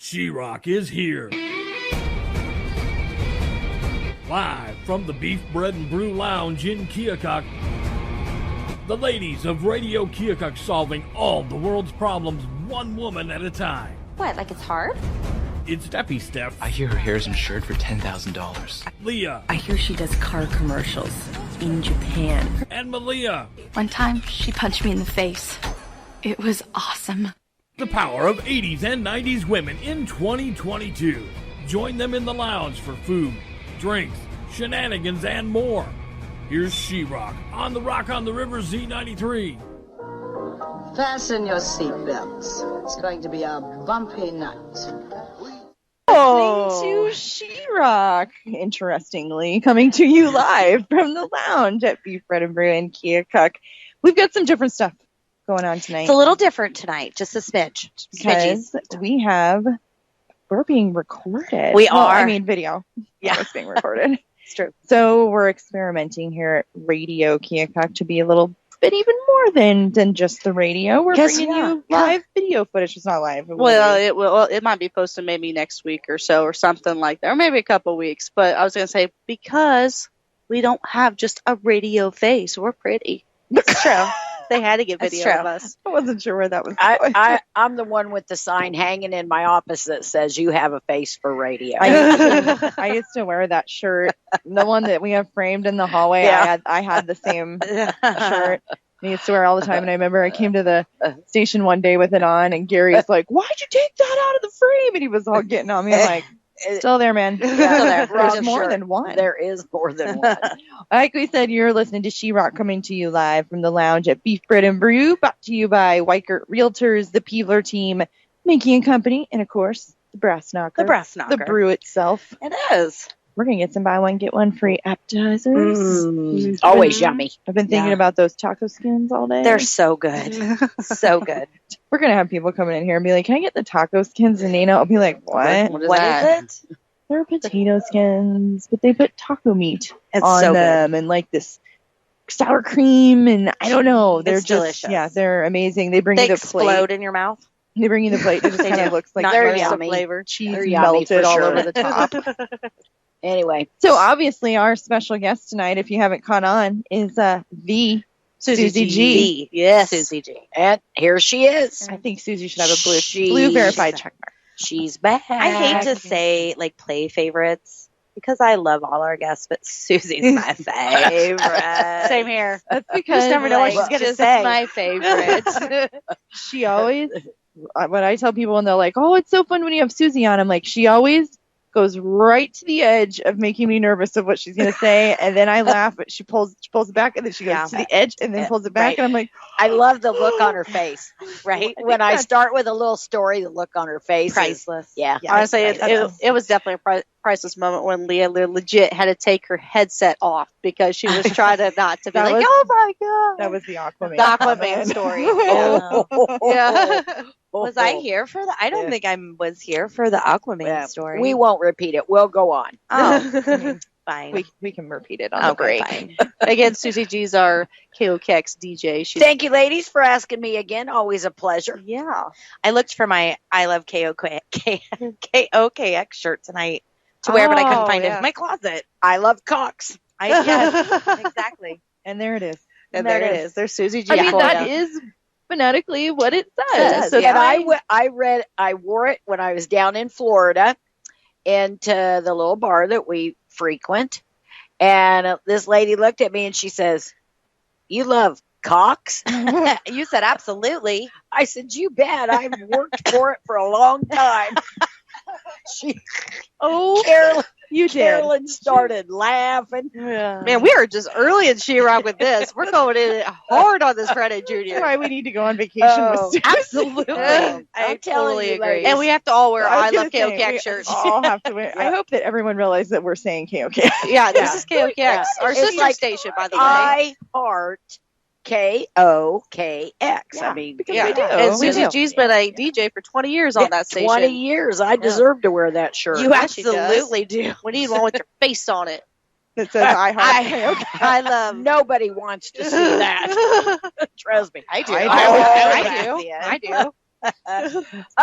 She-Rock is here. Live from the Beef Bread and Brew Lounge in Keokuk, the ladies of Radio Keokuk solving all the world's problems one woman at a time. What, like it's hard? It's Steffi Steph. I hear her hair's insured for $10,000. Leah. I hear she does car commercials in Japan. And Malia. One time, she punched me in the face. It was awesome. The power of 80s and 90s women in 2022. Join them in the lounge for food, drinks, shenanigans, and more. Here's She-Rock on the Rock on the River Z93. Fasten your seatbelts. It's going to be a bumpy night. To She-Rock, interestingly, coming to you live from the lounge at Beef Bread and Brew in Keokuk. We've got some different stuff going on tonight. It's a little different tonight, just a smidge. Because we're being recorded. We are. I mean, video. Yeah. It's being recorded. It's true. So we're experimenting here at Radio Keokuk to be a little bit even more than just the radio. We're bringing you live video footage. It's not live. It might be posted maybe next week or so or something like that, or maybe a couple weeks. But I was going to say, because we don't have just a radio face, we're pretty. It's true. They had to get video of us. I wasn't sure where that was going. I'm the one with the sign hanging in my office that says you have a face for radio. I used to wear that shirt, the one that we have framed in the hallway. Yeah. I had the same shirt. I used to wear it all the time, and I remember I came to the station one day with it on, and Gary was like, "Why'd you take that out of the frame?" And he was all getting on me like, "Still there, man. Still there. There's more than one. There is more than one." Like we said, you're listening to She-Rock, coming to you live from the lounge at Beef Bread and Brew, brought to you by Weichert Realtors, the Peevler team, Minky and Company, and of course, the Brass Knocker. The Brass Knocker. The brew itself. It is. We're going to get some buy one, get one free appetizers. Always yummy. I've been thinking about those taco skins all day. They're so good. So good. We're going to have people coming in here and be like, "Can I get the taco skins?" And Nina will be like, "What? What is it? They're potato skins, but they put taco meat It's on so them and like this sour cream, and I don't know. They're It's just delicious. Yeah, they're amazing. They bring They you the plate. explode in your mouth. They bring you the plate. It just They kind of do. looks like Not Very very yummy. flavor. cheese They're yummy melted for all sure. over the top. Anyway, So obviously, our special guest tonight, if you haven't caught on, is the Susie G. Yes. Susie G. and here she is. I think Susie should have a She- blue verified check mark. She's back. I hate to say like play favorites because I love all our guests, but Susie's my favorite. Same here. That's You because just never know what like, she's going to just say. my favorite. she always, when I tell people and they're like, "Oh, it's so fun when you have Susie on," I'm like, she always goes right to the edge of making me nervous of what she's going to say, and then I laugh, but she pulls it back, and then she goes to the edge, and then pulls it back, Right. and I'm like, I love the look on her face. Right when I start with a little story, the look on her face is Priceless. yeah. Honestly, it was definitely a priceless moment when Leah legit had to take her headset off because she was trying to not to be That like, was- "Oh my god!" that was the Aquaman. The Aquaman story. Yeah. Yeah. Was I here for the? I don't think I was here for the Aquaman Yeah. story. We won't repeat it. We'll go on. Oh, fine. we can repeat it on the Okay, break. fine. Again, Susie G's our KOKX DJ. She's Thank you, ladies, for asking me again. Always a pleasure. Yeah. I looked for my I love KOKX shirt tonight to wear, but I couldn't find it in my closet. I love cocks. Yes, exactly. And there it is. and there it is. There's Susie G. I mean, for that ya. is phonetically what it says. Says, So And that's I wore it when I was down in Florida into the little bar that we frequent. And this lady looked at me and she says, "You love cocks?" You said absolutely. I said, "You bet. I've worked for it for a long time." Oh, you did. Carolyn started laughing. Man, we are just early in She-Rock with this. We're going in hard on this Friday Junior. That's why we need to go on vacation Oh. with Susie. Absolutely. I'm I telling totally you, agree. ladies. And we have to all wear I I was Love gonna say, KOKX we shirts. all have to wear. I hope that everyone realizes that we're saying KOK. Yeah, this is KOKX, Yeah. our It's sister like station, by the way. I heart KOKX. I mean, because Yeah, we do. and We Susie do. G's been a DJ for 20 years on that station. 20 years. I deserve to wear that shirt. You Yes, she does. absolutely do. We need one with your face on it. That says I heart KOK. I love. Nobody wants to see that. Trust me. I do. I do. I I do. do. I do.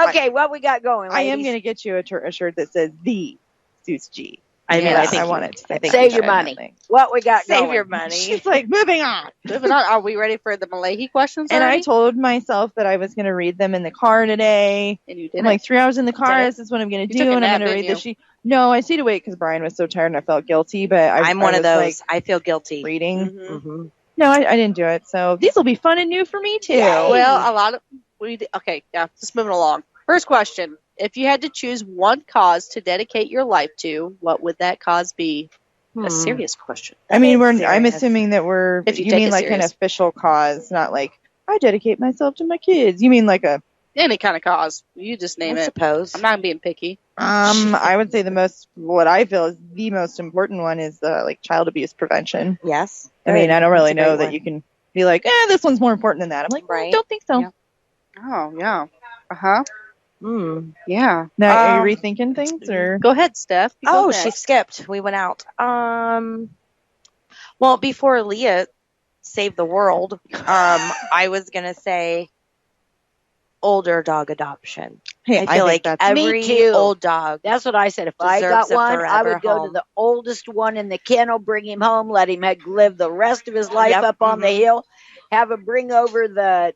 Okay, what we got going? I am ladies? going to get you a shirt that says the Zeus G. I mean, Yeah. I think I want it to say that. Save your I money. think. What we got save going? your money. She's like, moving on. Moving on. Are we ready for the Malahi questions And I already? told myself that I was going to read them in the car today. And you I'm didn't. like 3 hours in the car. Did it? This is what I'm going to You took do, a and I'm nap, going to read didn't this sheet. No, I stayed to wait because Brian was so tired and I felt guilty. But I'm one I of was, those. like, I feel guilty. reading. Mm-hmm. No, I didn't do it. So these will be fun and new for me too. Well, a lot of okay, yeah, just moving along. First question: if you had to choose one cause to dedicate your life to, what would that cause be? A serious question. I mean, I'm serious. assuming that we're. If you You take mean it like an serious. official cause, not like I dedicate myself to my kids. You mean like a? Any kind of cause, you just name I it. suppose. I'm not being picky. I would say what I feel is the most important one is like child abuse prevention. Yes. I mean, I don't really That's a know great that you can be like, this one's more important than that. I'm like, Right. don't think so. Yeah. Oh yeah. Uh-huh. Mm. Yeah. Now, are you rethinking things or? Go ahead, Steph. You go Oh, next. she skipped. We went out. Well, before Leah saved the world, I was gonna say older dog adoption. Hey, I I feel think like that's- Me every too. old dog. That's what I said. If I Deserves got a one, I forever would go to home. the oldest one in the kennel, bring him home, let him live the rest of his life Yep. up on the hill, have him bring over the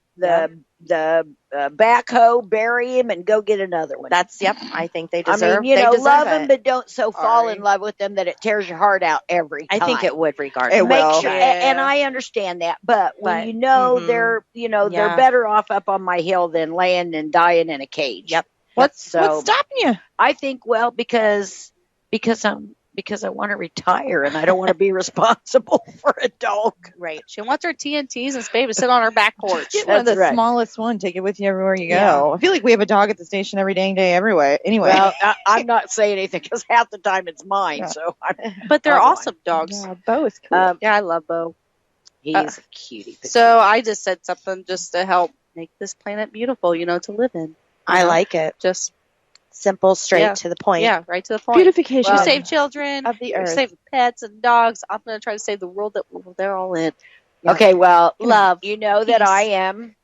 backhoe, bury him, and go get another one. I think they I deserve. mean, you they know, deserve love it. them, but don't so fall Sorry. in love with them that it tears your heart out every I time. think it would, regardless. It Make will. sure, Yeah. and I understand that, but when But, you know mhm. they're Yeah. they're better off up on my hill than laying and dying in a cage. Yep. What's So- stopping you? I think because I want to retire and I don't want to be responsible for a dog. Right. She wants her TNTs and space to sit on her back porch. Get one of That's the right. smallest one. Take it with you everywhere you go. Yeah. I feel like we have a dog at the station every dang day, everywhere. Anyway. Well, I'm not saying anything because half the time it's mine. Yeah. So But they're Otherwise. awesome dogs. yeah, Bo is cool. Yeah, I love Bo. he's a cutie. So I just said something just to help make this planet beautiful, to live in. I like it. Just Simple, straight Yeah. to the point. yeah, right to the point. Beautification We Well, save children, of the we earth. save pets and dogs. I'm going to try to save the world that they're all in. Okay, well, Love, you know that peace. I am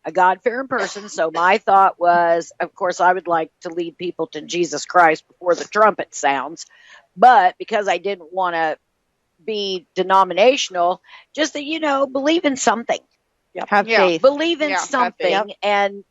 a God-fearing person, so my thought was, of course, I would like to lead people to Jesus Christ before the trumpet sounds, but because I didn't want to be denominational, just that, believe in something. Have Yeah. faith. Believe in Yeah, have something and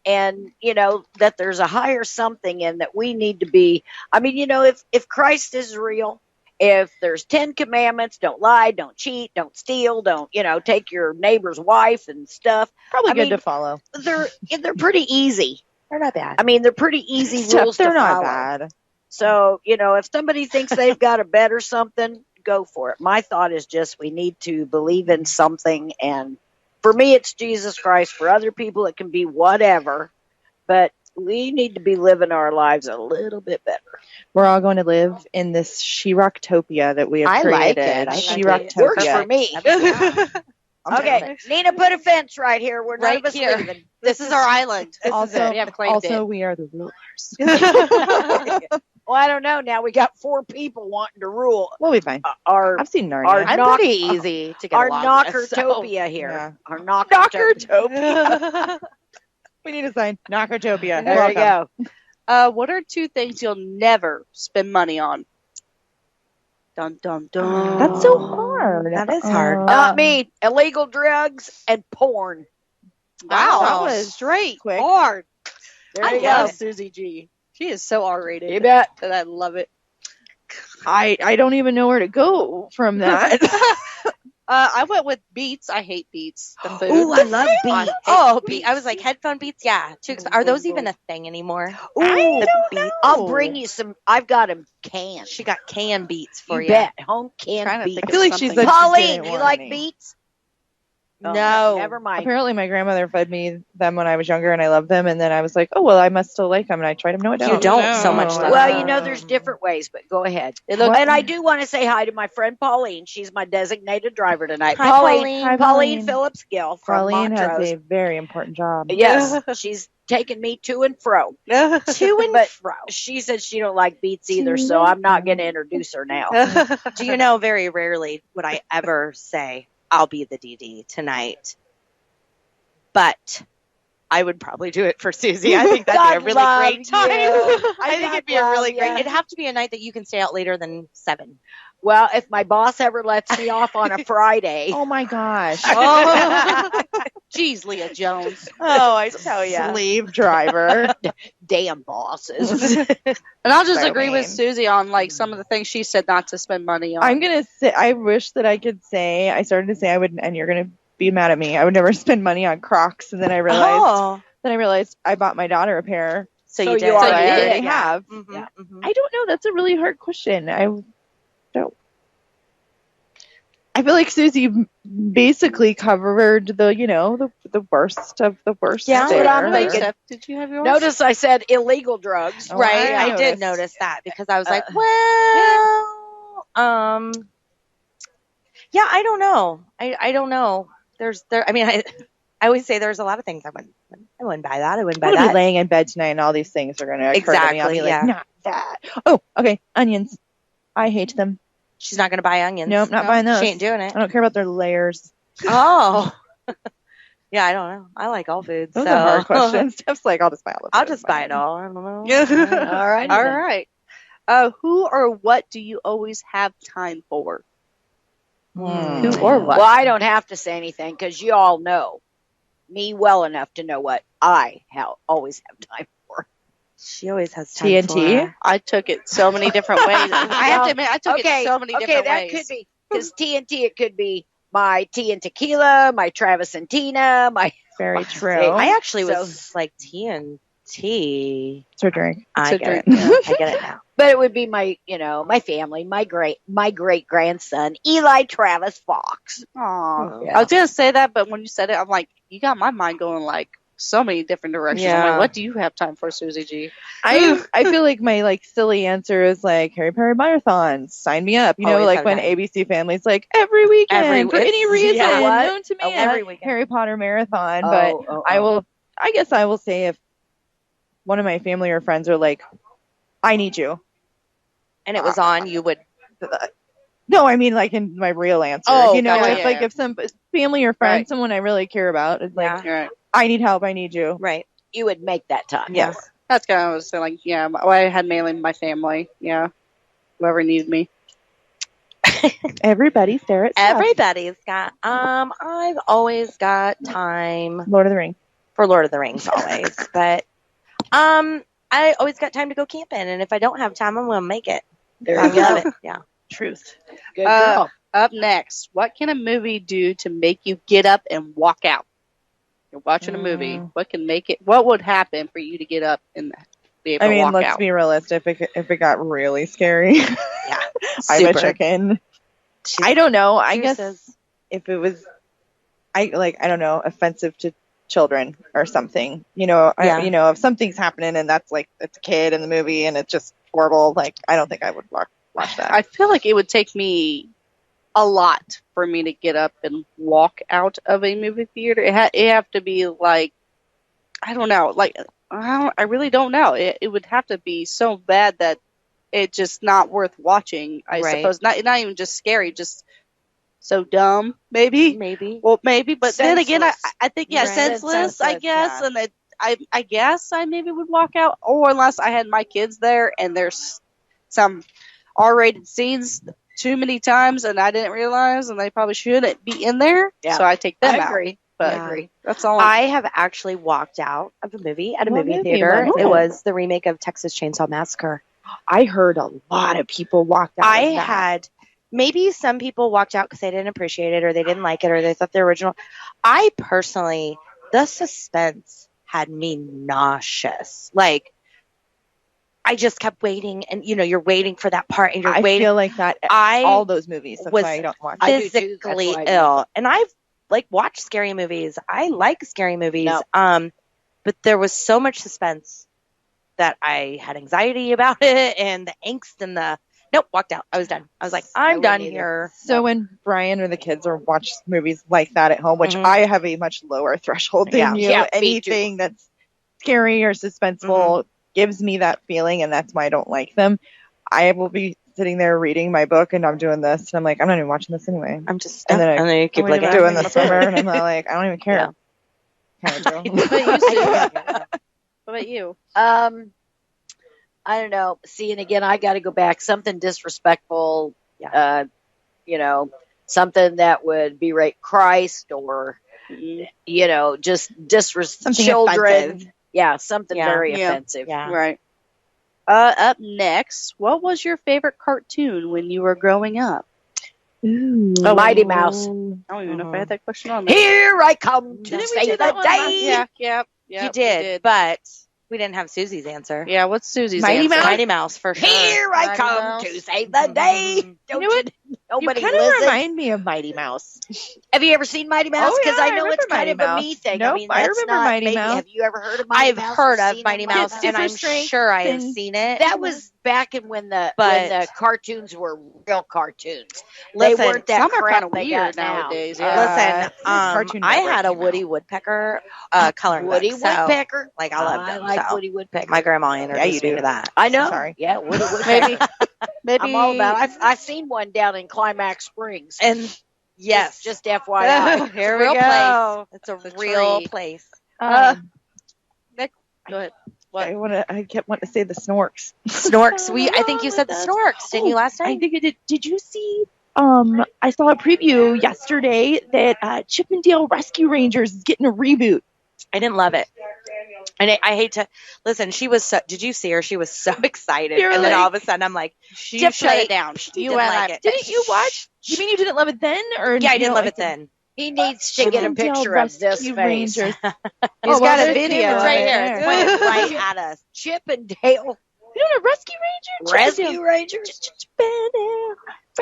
that there's a higher something and that we need to be. I mean, if Christ is real, if there's 10 commandments, don't lie, don't cheat, don't steal, don't take your neighbor's wife and stuff. Probably I good mean, to follow. They're pretty easy. They're not bad. I mean, they're pretty easy rules They're to not follow. bad. So, if somebody thinks they've got a better something, go for it. My thought is just we need to believe in something. And for me, it's Jesus Christ. For other people, it can be whatever. But we need to be living our lives a little bit better. We're all going to live in this She-Rocktopia that we have I like created. it. I like it. She-Rocktopia. Works for me. Okay, Nina, put a fence right here. We're none Right of us here. leaving. This is our island. Also, We have claimed also we are the rulers. Well, I don't know. Now we got 4 people wanting to rule We'll be fine. our I've seen Narnia. our I'm knock- pretty easy to get our along with. So. knockertopia here. Yeah. Our knockertopia. Knockertopia. We need a sign. Knockertopia. There you Welcome. go. What are 2 things you'll never spend money on? Dun dun dun. That's so hard. That is hard. Not me. Illegal drugs and porn. Wow, that was straight quick. hard. There I you love go. Susie G. She is so R-rated. You bet. And I love it. I don't even know where to go from that. I went with Beats. I hate Beats. The food. Ooh, I love beets. Oh, I was like headphone beats. Yeah, are those even a thing anymore? Ooh, The beats. I'll bring you some. I've got them canned. She got canned beats for You you. bet. Home Trying canned to beets. think I feel like she's something. like she Pauline, didn't you want like any. beets? No. Never mind. Apparently, my grandmother fed me them when I was younger, and I loved them. And then I was like, "Oh well, I must still like them." And I tried them. No, I don't. You don't so much. Oh. Though. Well, there's different ways, but go ahead. It looked, And I do want to say hi to my friend Pauline. She's my designated driver tonight. Hi, Pauline. Hi, Pauline Phillips Gill from Pauline Montrose. has a very important job. Yes, she's taking me to and fro. To and But fro. she said she don't like beets either, To so and I'm not fro. going to introduce her now. Do you know? Very rarely would I ever say I'll be the DD tonight, but I would probably do it for Susie. I think that'd God be a really love great time. you. I think it'd be a really great. It'd have to be a night that you can stay out later than 7. Well, if my boss ever lets me off on a Friday, Oh my gosh. Oh, geez, Leah Jones. Oh, I tell you. Slave driver. damn bosses. And I'll just So agree with mean. Susie on like some of the things she said not to spend money on. I'm gonna say I wish that I could say I started to say I would, and you're gonna be mad at me. I would never spend money on Crocs, and then I realized I bought my daughter a pair. So So you you did. already I did, already yeah. have. Mhm, Yeah. mhm. I don't know. That's a really hard question. I feel like Susie basically covered the worst of the worst. Yeah. That's what I'm there. thinking. Steph, did you have yours? Notice I said illegal drugs. Oh, Right, I I did noticed. notice that because I was like, Uh, yeah, I don't know. I don't know. I mean, I always say there's a lot of things I wouldn't buy that. I wouldn't buy I'm gonna be that. laying in bed tonight, and all these things are gonna occur to me. I'll be Exactly, like, yeah. not that. Oh, okay. Onions. I hate them. She's not going to buy onions. Nope, not buying those. She ain't doing it. I don't care about their layers. Oh. Yeah, I don't know. I like all foods. Those so. are hard questions. Steph's like, I'll just buy all of I'll those. just buy it all. I don't know. All right. All right. Who or what do you always have time for? Hmm. Who or what? Well, I don't have to say anything because you all know me well enough to know what I always have time for. She always has time TNT? for I took it so many different ways. I have to admit, I took it so many different that ways. could be because TNT. It could be my tea and tequila, my Travis and Tina, my. Very true. I actually So- was like TNT. It's her drink. I a get it. drink, yeah. I get it now. But it would be my, my family, my great grandson, Eli Travis Fox. Aw. Yeah. I was gonna say that, but when you said it, I'm like, you got my mind going like so many different directions. I'm Yeah. like, what do you have time for, Susie G? I feel like my silly answer is like Harry Potter marathons. Sign me up. You know, Always like have when time. ABC Family's like every weekend Every for any reason yeah, what? known to Oh, man. every weekend. Harry Potter marathon. Oh, But oh, I oh. will. I guess I will say if one of my family or friends are like, I need you. And it was on, you would. No, I mean like in my real answer. Oh, you know, gotcha. if some family or friend, Right. someone I really care about, is like, Yeah. Right. I need help. I need you. Right. You would make that time. Yes. That's kind of what I was saying. Like, yeah, I had mainly my family. Yeah, whoever needed me. Everybody stare at Steph. Everybody's got. I've always got time Lord of the Rings. for Lord of the Rings, always. But I always got time to go camping, and if I don't have time, I'm gonna make it. There I you go. love it. Yeah. Truth. Good girl. Up next, what can a movie do to make you get up and walk out? You're watching a movie. What can make it? What would happen for you to get up and be able I to mean, walk let's out? be realistic. If it got really scary, Yeah. I'm a Super. chicken. I don't know. I Cheers, guess if it was, I don't know, offensive to children or something. You know, Yeah. if something's happening and that's like it's a kid in the movie and it's just horrible, like I don't think I would watch that. I feel like it would take me a lot for me to get up and walk out of a movie theater. It have to be like, I don't know, like I really don't know. It would have to be so bad that it's just not worth watching. I Right. suppose not even just scary, just so dumb. Maybe. Maybe. Well, maybe, but then again, I Senseless. think yeah, Right. senseless. I Senseless, guess, yeah. and I guess I maybe would walk out, or unless I had my kids there and there's some R-rated scenes too many times and I didn't realize, and they probably shouldn't be in there. Yeah. So I take them I out. agree. But Yeah. agree. that's all. I have actually walked out of a movie at a What movie movie theater. was It it? was the remake of Texas Chainsaw Massacre. I heard a lot of people walked out. I of that. had maybe some people walked out because they didn't appreciate it or they didn't like it or they thought the original. I personally, the suspense had me nauseous. Like, I just kept waiting, and you're waiting for that part, and you're I waiting. feel like that. I all those movies. That's was why I don't watch. I do too. That's physically why I ill, and I've watched scary movies. I like scary movies. No. But there was so much suspense that I had anxiety about it, and the angst and the nope. Walked out. I was done. I was like, I'm wouldn't done either. here. So when Brian or the kids are watch movies like that at home, which Mhm. I have a much lower threshold than Yeah. you, Yeah, me too. anything that's scary or suspenseful gives me that feeling, and that's why I don't like them. I will be sitting there reading my book, and I'm doing this, and I'm like, I'm not even watching this anyway. I'm just And then I- you keep I'm like looking. doing the swimmer, and I'm not like, I don't even care. Yeah. Kind of do. What about you, Sue? What about you? I don't know. See, and again, I got to go back. Something disrespectful. Something that would berate Christ or, just disrespect Something children. offensive. Yeah, something very Yeah. offensive. Yeah. Right. Up next, what was your favorite cartoon when you were growing up? Mighty Mouse. I don't even know if I had that question on there. Here I come to Didn't we save do the that one day. Yeah, You did, but we didn't have Susie's answer. Yeah, what's Susie's Mighty answer? Mouse? Mighty Mouse for sure. Here I Mighty come Mouse. to save the day. Don't know what? Nobody you kind of listens. remind me of Mighty Mouse. Have you ever seen Mighty Mouse? Oh, Because yeah, I I know it's remember kind of Mighty a me Mouse. thing. Nope, I mean, I that's remember not Mighty maybe. Mouse. Have you ever heard of Mighty I've Mouse? heard or of seen Mighty it? Mouse, and Super I'm strength sure I have and- seen it. That was back in when the But- cartoons were real cartoons. Listen, they weren't that some are crap kinda they weird got now. nowadays, Listen, yeah. Cartoon I Network had a came Woody out. Woodpecker coloring Woody book, so, Woodpecker. like, I loved I him. like so. Woody Woodpecker. My grandma introduced me do. to that. I know. Sorry. Yeah, Woody Woodpecker. Maybe I'm all about it. I've seen one down in Climax Springs. And yes, Just FYI. Here it's a we real go. place. It's a The real tree. place. Go ahead. What? I kept wanting to say the Snorks. Snorks. I think you said the Snorks, didn't you last I time? think I did. Did you see? I saw a preview yesterday that Chippendale Rescue Rangers is getting a reboot. I didn't love it. And I hate to listen. She was so. Did you see her? She was so excited, You're and then like- all of a sudden, I'm like, You Different. shut it down. She You didn't went like like it. Didn't you watch? You mean you didn't love it then, or Yeah, I you didn't don't love like it then. He needs to get a Chippendale picture of this Rescue face. Rangers. He's well, got a there's video cameras It's right of here. it. It's pointed right at us. Chippendale You know, Rescue Ranger. Rescue Rangers.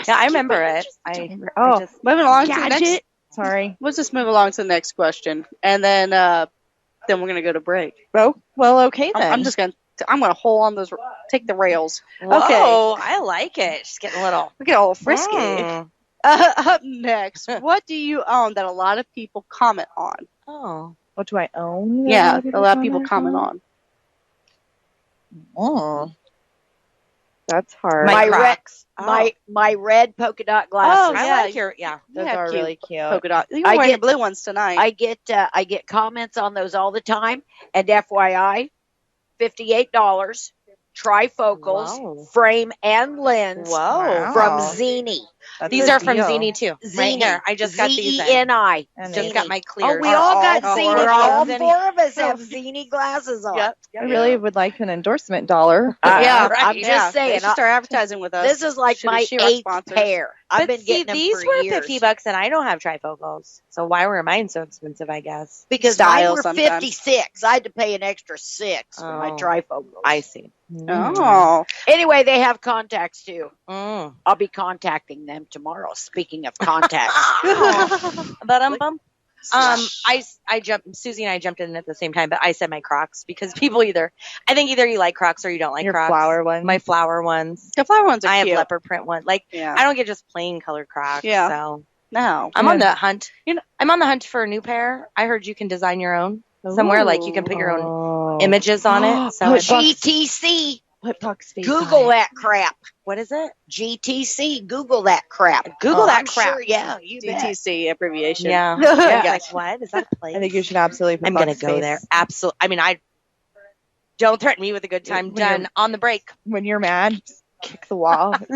Yeah, I remember it. I just Moving along to the Gadget. next. Sorry. Let's just move along to the next question, and then we're gonna go to break. Oh, well, okay then. I'm gonna hold on those. Take the rails. Whoa, Okay. I like it. She's getting a little We get a little frisky. Mm. Up next, what do you own that a lot of people comment on? Oh, What do I own? Yeah, a lot of people comment on. Oh, that's hard. my My Crocs. My red polka dot Oh, glasses. I yeah. like your Those Yeah, are cute. really cute. Polka dot. You're I wearing get- the blue ones tonight. I get comments on those all the time. And FYI, $58, trifocals, Whoa. frame and lens Whoa. Wow. from Zini. That's These a are from deal. Zini too. Right Zini. here. I just got these. in. Zeni. And Just they- got my clears. Oh, we all got all Zini. four All of them. four of us have Zini glasses on. Yep. I really would like an endorsement dollar. yeah, right. I'm just yeah. They saying. should start advertising with us. This is like Should be my She-Rock 8th sponsors. pair. I've But been see, getting them these for were years. $50, and I don't have trifocals. So why were mine so expensive? I guess. Because Style mine were sometimes. 56. I had to pay an extra 6 for my Oh. trifocals. I see. Oh, Anyway, they have contacts too. Mm. I'll be contacting them tomorrow. Speaking of contacts. Ba-dum-bum. I jumped. Susie and I jumped in at the same time, but I said my Crocs because people I think either you like Crocs or you don't like Your Crocs. flower one. My flower ones. the flower ones are I have cute. leopard print one. Like Yeah. I don't get just plain colored Crocs. Yeah. So No. I'm Yeah. on the hunt. I'm on the hunt for a new pair. I heard you can design your own somewhere. Like you can put your own Oh. images on it. So Oh, it's- GTC. Put Buck's face Google on it. that crap. what is it? GTC. Google that crap. Google that I'm crap. Sure, yeah, you bet. DTC abbreviation. Yeah. Yeah. I was like, what is that a place? I think you should absolutely put I'm gonna Buck's go face. there. Absolutely. I mean, I don't threaten me with a good time. When you're- Done on the break. When you're mad, just kick the wall. Throw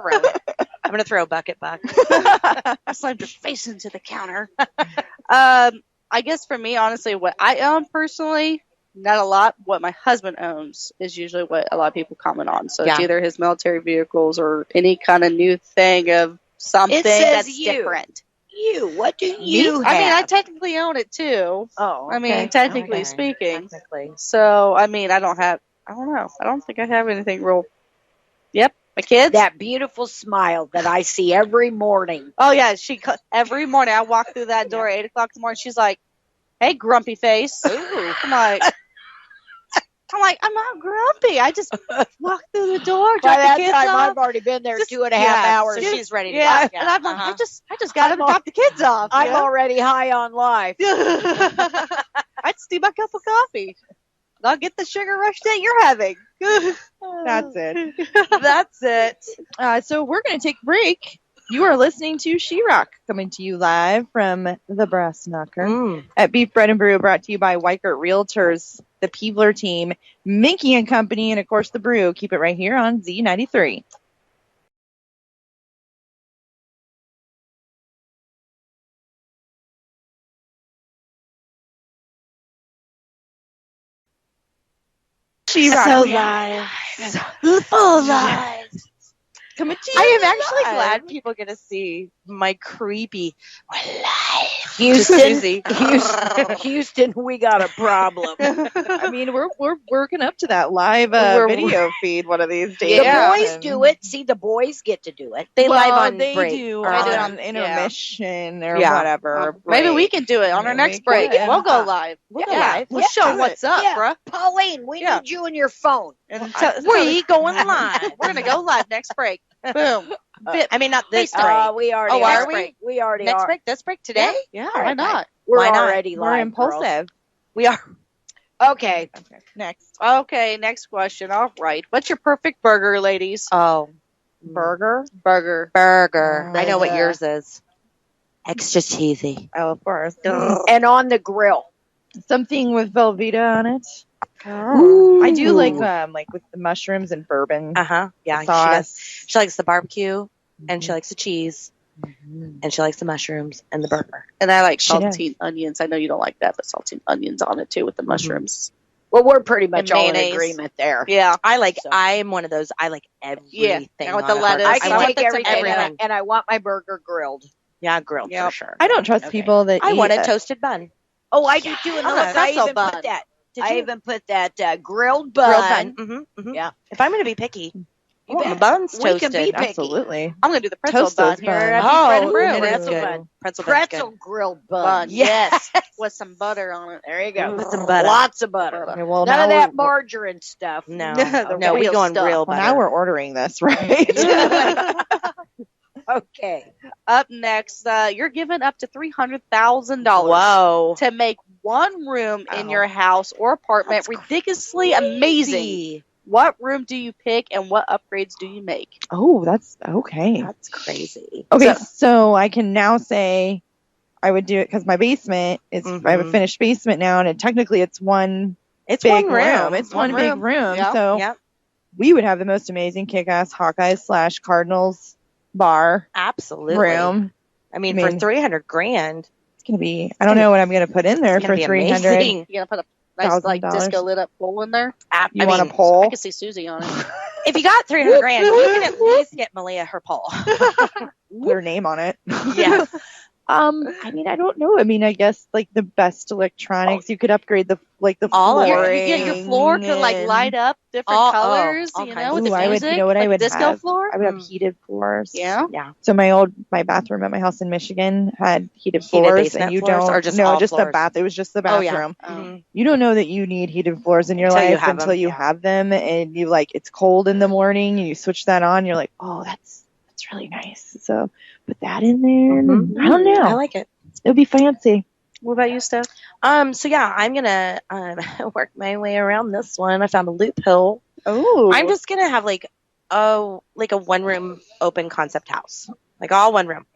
it. I'm gonna throw a bucket buck. I slammed your face into the counter. I guess for me, honestly, what I own personally, not a lot. What my husband owns is usually what a lot of people comment on. So it's Yeah. either his military vehicles or any kind of new thing of something It says that's you. different. You. What do you I mean, I have? technically own it too. Oh, I mean, okay. technically Okay. speaking. Technically. So, I mean, I don't know. I don't think I have anything real. Yep. My kids? That beautiful smile that I see every morning. Oh, yeah. Every morning I walk through that door at 8 o'clock in the morning. She's like, hey, grumpy face. I'm like, I'm not grumpy. I just walk through the door, By drop that the kids time, off. I've already been there Just- 2.5 Yeah, hours. so she's ready to Yeah. go. And I'm like, Uh-huh. I just got to I'm al- drop the kids off. I'm you know? already high on life. I'd steam my cup of coffee. I'll get the sugar rush that you're having. That's it. That's it. So we're going to take a break. You are listening to She-Rock, coming to you live from the Brass Knocker at Beef Bread and Brew, brought to you by Weichert Realtors, the Peebler team, Minky and Company, and of course the Brew. Keep it right here on Z93. She-Rock. So live. So live. Coming to you I am actually live. glad people get to see my creepy live. Houston, we got a problem. I mean, we're working up to that live video feed one of these days. The boys do it. See, the boys get to do it. They live on they break. do or on intermission or Yeah. whatever. Maybe we break. can do it on our Yeah, next we break. can. We'll go live. We'll go Yeah. live. We'll Let's show do what's up, Yeah. bruh. Pauline, we Yeah. need you and your phone. And We going live. We're gonna go live next break. Boom. I mean, not this break. We already Oh, are. are we? We already Next are. break? This break? Today? Yeah, why not? We're Why not? already We're live. impulsive. We are. Okay. Okay, next. Okay, next question. All right. What's your perfect burger, ladies? Oh, Burger. Burger. burger. I know what Yeah. yours is. Extra cheesy. Oh, of course. And on the grill. Something with Velveeta on it. Ooh. I do like with the mushrooms and bourbon Yeah, she sauce. does. She likes the barbecue, and she likes the cheese, and she likes the mushrooms and the burger. And I like She does. saltine onions. I know you don't like that, but saltine onions on it too with the mushrooms. Well, we're pretty much And all in mayonnaise. agreement there. Yeah. I'm one of those. I like everything. and with the on a lettuce. burger. I can want take the everything, everything. and I want my burger grilled. Yeah, grilled Yep. for sure. I don't trust people that I eat want a it. toasted bun. Oh, I do too. And Oh, look, I pretzel even bun. put that. Did I you? even put that grilled Grilled bun. bun. Yeah. If I'm going to be picky, I want my bet. buns We can toasted. be picky. Absolutely. I'm gonna do the pretzel Toast bun those here. buns. at Beef Bread and Oh, Brew. it is Pretzel good. bun. Pretzel bun's Pretzel good. grilled bun. Bun. Yes. With some butter on it. There you go. With some butter. Lots of butter. Okay, well, None now of that we're- margarine stuff. No, The no, we real going stuff. real Well, butter. now we're ordering this, right? Okay. Up next, you're giving up to $300,000 Whoa. to make one room in Oh. your house or apartment ridiculously amazing. Crazy. What room do you pick and what upgrades do you make? Oh, that's okay. That's crazy. Okay, so I can now say I would do it because my basement is I have a Mhm. finished basement now, and technically it's one It's big one room. It's one big room. Yeah. So Yep. we would have the most amazing kick-ass Hawkeyes / Cardinals bar Absolutely. room. I mean, I for mean, $300,000. It's gonna be. I don't know what I'm gonna put in there It's for gonna be 300. amazing. You gonna put a nice like $1,000. disco lit up pole in there? You want a pole? I can see Susie on it. If you got $300,000, you can at least get Malia her pole. Put her name on it. Yeah. I mean, I don't know. I mean, I guess like the best electronics. You could upgrade the All of it. flooring. Your floor could like and- light up different all colors, kinds you of know, with Ooh, the I would- music. you know what I like would disco have? floor. I would have heated floors. Yeah. Yeah. So my bathroom at my house in Michigan had heated Heated floors, basement and you floors don't or just no, all just the floors? bath. It was just the Oh, yeah. bathroom. Mhm. You don't know that you need heated floors in your Until you life have until them, you yeah. have them, and you like it's cold in the morning, and you switch that on. You're like, oh, that's really nice. So put that in there. Mhm. I don't know. I like it. It'll be fancy. What about you, Steph? So yeah, I'm gonna work my way around this one. I found a loophole. Oh, I'm just gonna have like a one room open concept house, like all one room,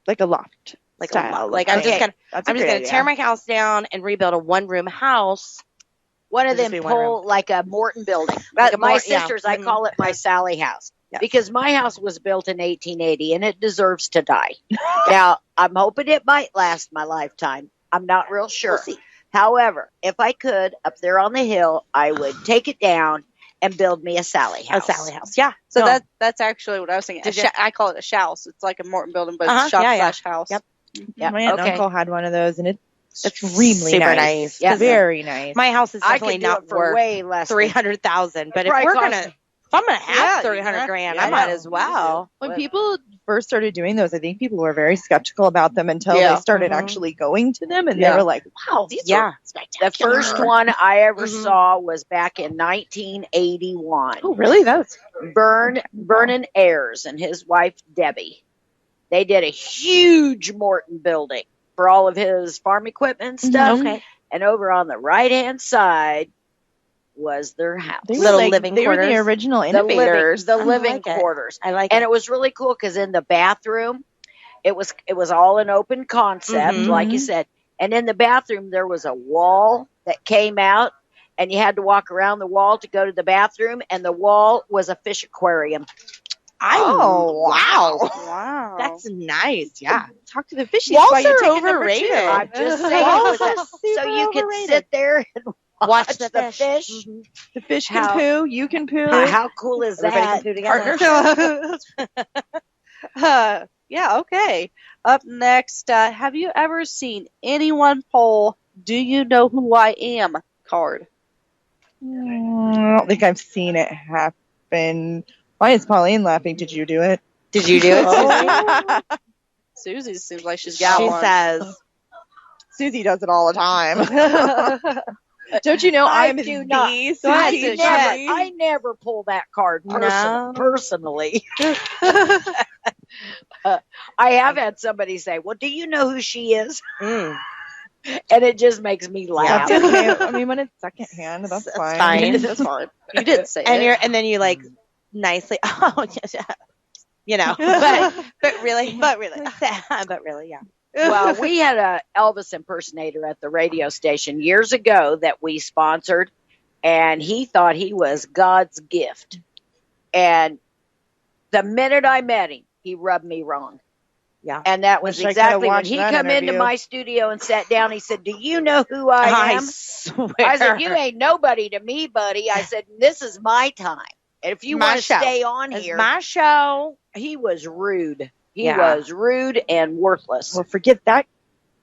like a loft. like style. I'm just Okay. gonna That's a I'm just great gonna idea. tear my house down and rebuild a one room house. One of It'll just them be one pull like a Morton building. Like a my Mort- yeah. sister's, I Mhm. call it my Sally house. Yeah. Because my house was built in 1880 and it deserves to die. Now, I'm hoping it might last my lifetime. I'm not real sure. We'll see. However, if I could, up there on the hill, I would take it down and build me a Sally A house. Sally house, yeah. So No. that's actually what I was thinking. Did you- I call it a shouse. It's like a Morton building, but Uh-huh, it's shop yeah, yeah. slash house. Yep. Yep, My aunt and okay. uncle had one of those, and it's It's extremely super nice. nice. Yeah. Very nice. My house is I definitely could do not it for worth way less. than- 300,000, but if Probably we're cost- gonna, if I'm gonna have Yeah, 300,000, yeah, I might yeah. as well. When people first started doing those, I think people were very skeptical about them until Yeah. they started Mhm. actually going to them, and Yeah. they were like, "Wow, these Yeah. are The spectacular." first one I ever Mhm. saw was back in 1981. Oh, really? That's Vernon Ayers and his wife Debbie. They did a huge Morton building for all of his farm equipment and stuff. Okay. And over on the right hand side was their house. They were Little like, living they were the quarters. original The innovators. living like it. quarters. I like And it. it was really cool because in the bathroom, it was all an open concept, Mhm. like you said. And in the bathroom, there was a wall that came out, and you had to walk around the wall to go to the bathroom, and the wall was a fish aquarium. Wow. Wow. That's nice. Yeah. Talk to the fishies Walls while you're are taking number overrated. two. I'm just saying, Walls it was are so super you could overrated. sit there and Watch the fish. Mhm. The fish can How- poo. You can poo. How cool is Everybody that? can poo together. Yeah, okay. Up next, have you ever seen anyone pull "Do You Know Who I Am" card? I don't think I've seen it happen. Why is Pauline laughing? Did you do it? Did you do it, Susie? Susie seems like she's got She one. says. Susie does it all the time. Don't you know I I'm do the not. Susie? I never pull that card No. personally. I have had somebody say, "Well, do you know who she is?" Mm. And it just makes me laugh. That's okay. I mean, when it's secondhand, that's That's fine. fine. That's fine. You didn't say And it. then you like nicely, oh, yeah, you know, but really, but really, yeah. Well, we had a Elvis impersonator at the radio station years ago that we sponsored, and he thought he was God's gift. And the minute I met him, he rubbed me wrong. Yeah. And that was Wish I could've exactly when watched he that come into interview. my studio and sat down. He said, "Do you know who I am?" swear. I said, "You ain't nobody to me, buddy." I said, "This is my time. And if you My want to show. stay on It's here," my show. he was rude. He Yeah. was rude and worthless. Well, forget that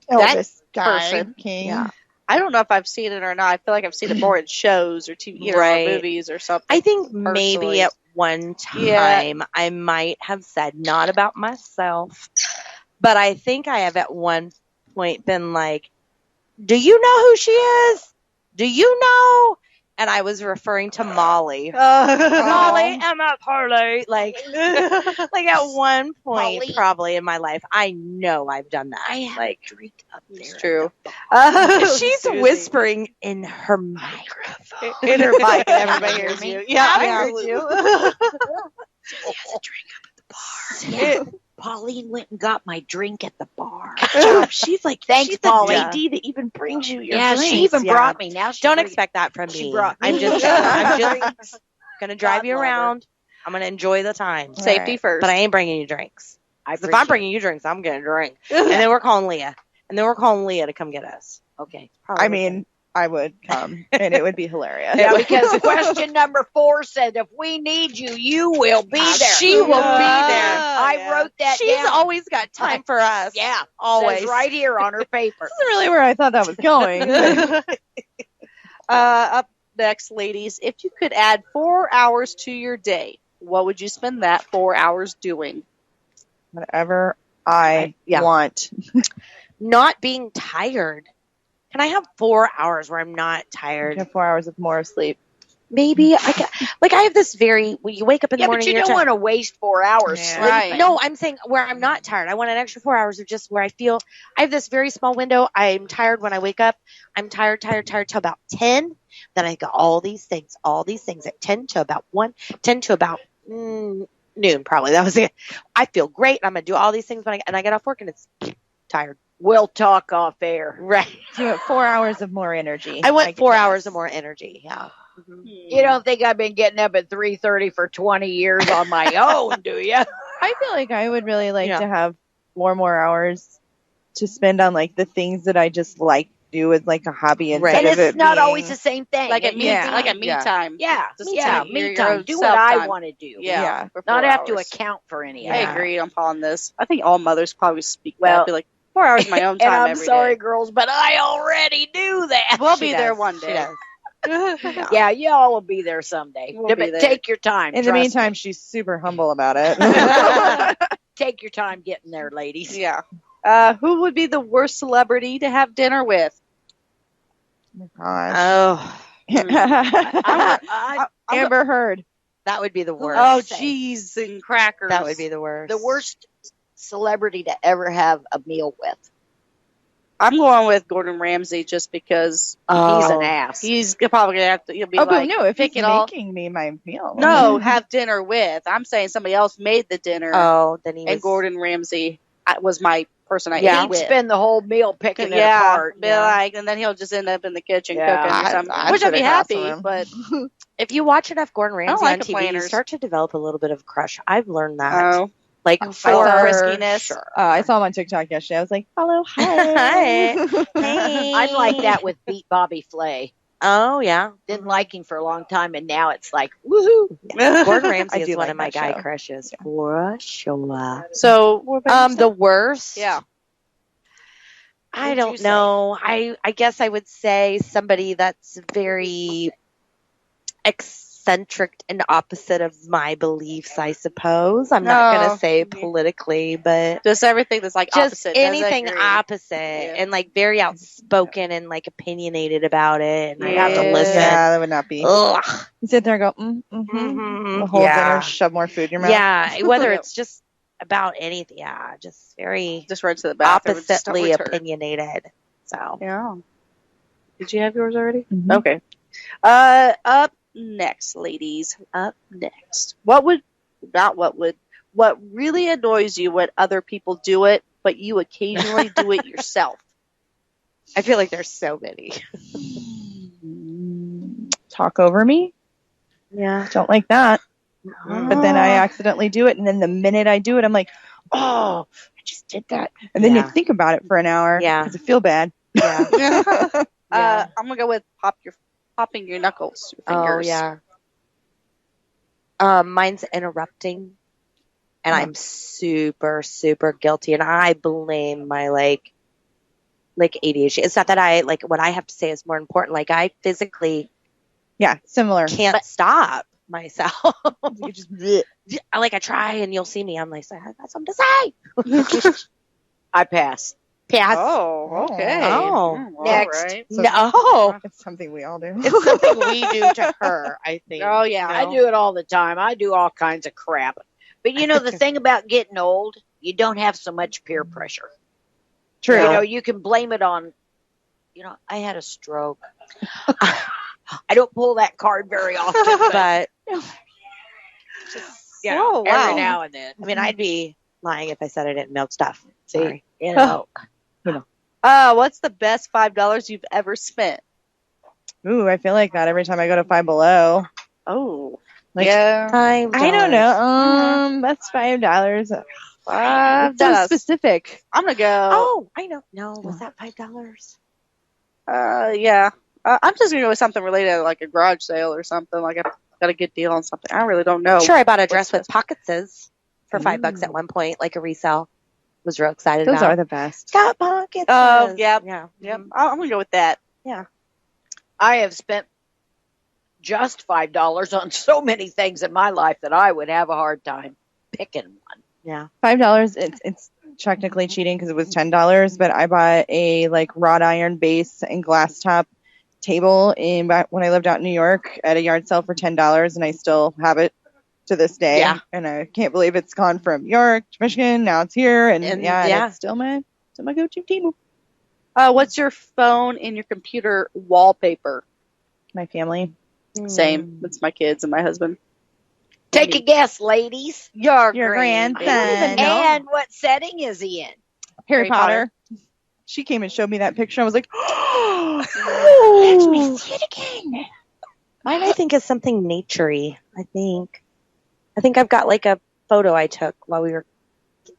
That Elvis guy. person. King. Yeah. I don't know if I've seen it or not. I feel like I've seen it more in shows or TV Right. or movies or something. I think Personally. maybe at one Yeah. time I might have said not about myself, but I think I have at one point been like, "Do you know who she is? Do you know?" And I was referring to Molly. Molly and that parlay. Like at one point, Molly. probably in my life, I know I've done that. I have like, a drink up there. It's true. she's Susie. whispering in her microphone. In her mic, and everybody hears you. Yeah, I heard you. Yeah. Pauline went and got my drink at the bar. She's like, Thanks, she's Polly. the lady that even brings you your Yeah, drinks. she even Yeah. brought me. Now she Don't brings- expect that from She me. brought me I'm just gonna drive you God love her. around. I'm gonna enjoy the time. Safety first. But I ain't bringing you drinks. I 'Cause if I'm appreciate bringing you drinks, I'm gonna drink. And then we're calling Leah. And then we're calling Leah to come get us. it. Okay. I mean, I would come, and it would be hilarious. Yeah, because question number 4 said, "If we need you, you will be there." She will be there. I wrote that She's down. always got time for us. Yeah, Always. says right here on her paper. This isn't really where I thought that was going. Up next, ladies, if you could add 4 hours to your day, what would you spend that 4 hours doing? Whatever I Yeah. want. Not being tired. Can I have 4 hours where I'm not I tired? have 4 hours of more sleep. Maybe I can, like I have this very when you wake up in the Yeah, morning. but you you're don't tired. want to waste 4 hours Yeah. sleeping. Right. No, I'm saying where I'm not tired. I want an extra 4 hours of just where I feel I have this very small window. I'm tired when I wake up. I'm tired till about 10. Then I got all these things at 10 to about 1, 10 to about noon probably. That was it. I feel great. I'm going to do all these things and I get off work and it's tired. We'll talk off air. Right. So you want 4 hours of more energy. I want get 4 that. hours of more energy. Yeah. You don't think I've been getting up at 3:30 for 20 years on my own, do you? I feel like I would really like Yeah. to have 4 more hours to spend on like the things that I just like to do as like a hobby instead Right. And of it's it not being- always the same thing. Like a It me, needs to like be- a me Yeah. time. Yeah, Just yeah, take me your time. own Do what I self-time. want to do. Yeah. Yeah. for Not 4 have to hours. account for any of I that. agree on this. I think all mothers probably speak Well- that. Be like 4 hours of my own time And I'm every sorry, day. girls, but I already do that. We'll She be there does. one She day. does. Yeah, y'all will be there someday. We'll be But there. take your time. In the trust meantime, she's super humble about it. me. Take your time getting there, ladies. Yeah. Who would be the worst celebrity to have dinner with? Gosh. Oh, I- Amber Heard. that would be the worst. Oh, say? cheese and crackers. That would be the worst. the worst celebrity to ever have a meal with. I'm going with Gordon Ramsay just because He's an ass. he's probably gonna have to. He'll be Oh, but like, no, if pick he's it all. making me my meal. No, have dinner with. I'm saying somebody else made the dinner, Oh, then he was. and Gordon Ramsay was my person I Yeah. ate He'd with. spend the whole meal picking it Yeah, apart. be like, and then he'll just end up in the kitchen Yeah. cooking or something. I Which I'd be should've asked happy, him. but If you watch enough Gordon Ramsay like on TV, you complainers. start to develop a little bit of a crush. I've learned that. oh, Like by for the friskiness. sure. I saw him on TikTok yesterday. I was like, hello, hi. Hey. I'm like that with Beat Bobby Flay. Oh yeah, Didn't like him for a long time, and now it's like, woohoo. Gordon Ramsay I is do one like of my that guy show. crushes for sure. So, what about The worst. yeah. I Who'd you don't say? know. I guess I would say somebody that's very eccentric and opposite of my beliefs, I suppose. I'm not No. going to say politically, but Just everything that's like just opposite. doesn't anything agree. opposite Yeah. and like very outspoken and like opinionated about it. And I have to Yeah. listen. Yeah, that would not be. Ugh. You sit there and go, the Mhm. whole Yeah. dinner, shove more food in your mouth. Yeah, whether it's just about anything. Yeah, just very Just right to the bathroom. and just start oppositely with her. opinionated. So, Yeah. Did you have yours already? Mhm. Okay. Up next, ladies. Up next. What really annoys you when other people do it, but you occasionally do it yourself? I feel like there's so many. Talk over me. Yeah. Don't like that. But then I accidentally do it, and then the minute I do it, I'm like, oh, I just did that. And then you Yeah. think about it for an hour. Yeah. Because I feel bad. Yeah. Yeah. I'm gonna go with popping your knuckles, your Oh fingers. yeah. Mine's interrupting, and I'm super super guilty, and I blame my like ADHD. It's not that I like what I have to say is more important. Like I physically Yeah, similar. can't stop myself. You just bleh. Like I try, and you'll see me. I'm like, I got something to say. I pass. Pass. Oh, okay. Oh. All Next. right. No, It's something we all do. it's something we do to her. I think. Oh, yeah. I do it all the time. I do all kinds of crap. But you know, the thing about getting old, you don't have so much peer pressure. True. You know, you can blame it on, I had a stroke. I don't pull that card very often, but But Oh, wow. every now and then. I mean, I'd be lying if I said I didn't milk stuff. See, Sorry. you know, What's the best $5 you've ever spent? Ooh, I feel like that every time I go to Five Below. Oh, Like, yeah. $5. I don't know. That's $5. So $5. specific. I'm gonna go. Oh, I know. No, was that $5? Yeah. I'm just gonna go with something related to like a garage sale or something. Like I got a good deal on something. I really don't know. Sure, I bought a dress What's with pocketses for $5 at one point, like a resale. Was real excited Those about. are the best. Got pockets. Oh, yep. Yeah. Yep. I'm gonna go with that. I have spent just $5 on so many things in my life that I would have a hard time picking one. Yeah. $5. It's technically cheating because it was $10, but I bought a like wrought iron base and glass top table when I lived out in New York at a yard sale for $10, and I still have it to this day. Yeah. And I can't believe it's gone from York to Michigan. Now it's here, and And, yeah, yeah. it's still my go-to table. What's your phone and your computer wallpaper? My family. Same. It's my kids and my husband. Take a guess, ladies. Your grandson. And what setting is he in? Harry Harry Potter. She came and showed me that picture. I was like, Let me see it again. Mine, I think, is something naturey. I think I've got like a photo I took while we were,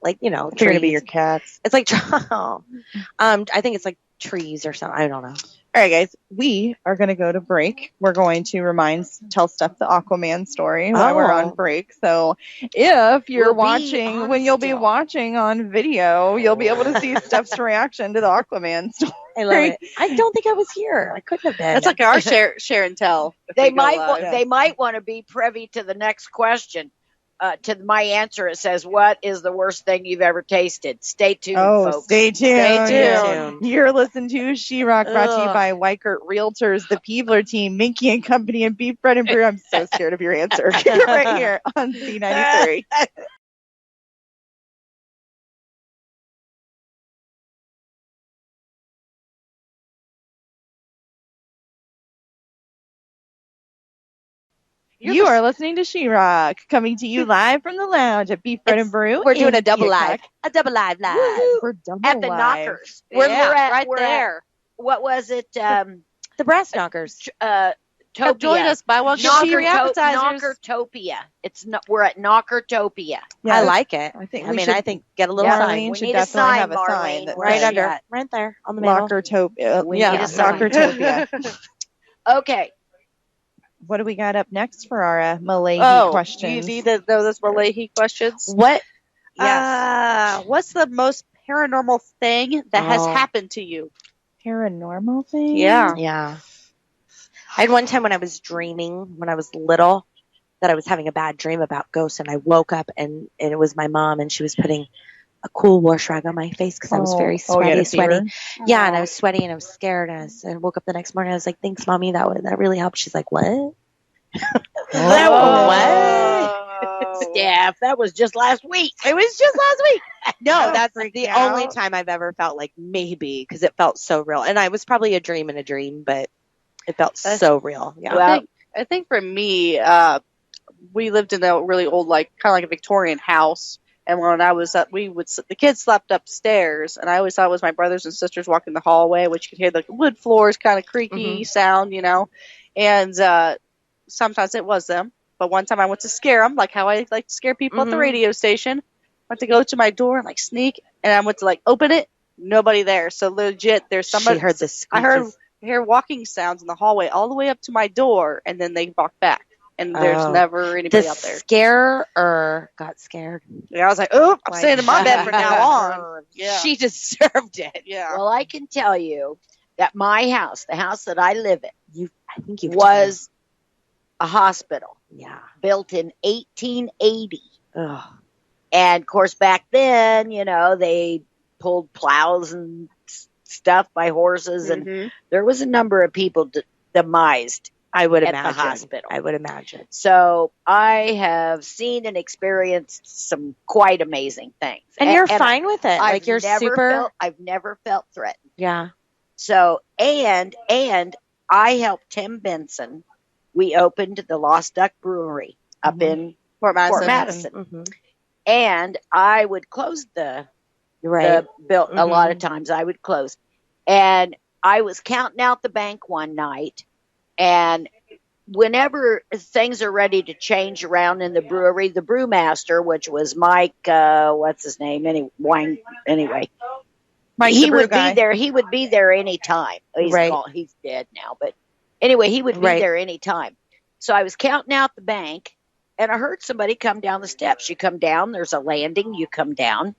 like, You're gonna be trees. your cats. It's like, I think it's like trees or something. I don't know. All right, guys, we are going to go to break. We're going to tell Steph the Aquaman story while we're on Oh. break. So if you're We'll be watching, on when you'll be still. watching on video, you'll be able to see Steph's reaction to the Aquaman story. I love it. I don't think I was here. I couldn't have been. That's like our share and tell. if They we go might live. they might want to be privy to the next question. To my answer, it says, "What is the worst thing you've ever tasted?" Stay tuned, Oh, folks. stay tuned. Stay tuned. You're listening to She-Rock, brought to you Ugh. by Weichert Realtors, the Peebler team, Minky and Company, and Beef Bread and Brew. I'm so scared of your answer. Right here on C93. You are listening to She-Rock, coming to you live from the lounge at Beef Bread and Brew. We're doing in a double Keokuk. live. A double live. Woohoo. We're double At the live. Knockers. Yeah, We're at, right we're there. At, what was it? The Brass Knockers. Come Topia. join us. Buy one, get free appetizers. Knockertopia. We're at Knockertopia. Yeah, I like it. I think I we mean, should- I think get a little Yeah, sign Marlene we should need a definitely sign, have a sign Marlene. that right says under, Yeah. right there on the middle. Knockertopia. We Yeah, need a sign. Knockertopia. Okay. What do we got up next for our Malay questions? You need to know this Malahi questions. What? Yes. What's the most paranormal thing that has Oh. happened to you? Paranormal thing? Yeah. Yeah. I had one time when I was dreaming when I was little that I was having a bad dream about ghosts, and I woke up and it was my mom, and she was putting a cool wash rag on my face because I was very you had sweaty. a fever? Yeah, and I was sweaty and I was scared. And I woke up the next morning. I was like, "Thanks, mommy. That really helped." She's like, "What?" Oh. Steph, that was just last week. It was just last week. No, Don't that's freak the out. only time I've ever felt like maybe because it felt so real, and I was probably a dream in a dream, but it felt so real. Yeah. Well, I think for me, we lived in a really old, kind of like a Victorian house. And when I was up, the kids slept upstairs, and I always thought it was my brothers and sisters walking the hallway, which you could hear the wood floors kind of creaky sound, And sometimes it was them. But one time I went to scare them, like how I like to scare people at the radio station. Went to go to my door and sneak, and I went to open it. Nobody there. So legit, there's somebody. She heard the I hear walking sounds in the hallway all the way up to my door, and then they walk back. And there's never anybody the out there. scarer got scared. Yeah, I was like, "Oh, I'm staying in my bed from now on." Yeah, She deserved it. yeah. well, I can tell you that my house, the house that I live in, I think you was a hospital Yeah. built in 1880. Ugh. And of course, back then, they pulled plows and stuff by horses, and there was a number of people demised I would at imagine. the hospital. I would imagine. So I have seen and experienced some quite amazing things. And you're fine with it. I've You're super. I've never felt threatened. Yeah. So, and I helped Tim Benson. We opened the Lost Duck Brewery up in Fort Madison. Fort Madison. Mm-hmm. And I would close the Right. built a lot of times. I would close. And I was counting out the bank one night, and whenever things are ready to change around in the brewery, the brewmaster, which was Mike, what's his name? Anyway, Mike, he the brew would guy. be there. He would be there anytime. Right. He's dead now, but anyway, he would be Right. there anytime. So I was counting out the bank, and I heard somebody come down the steps. You come down, there's a landing, you come down.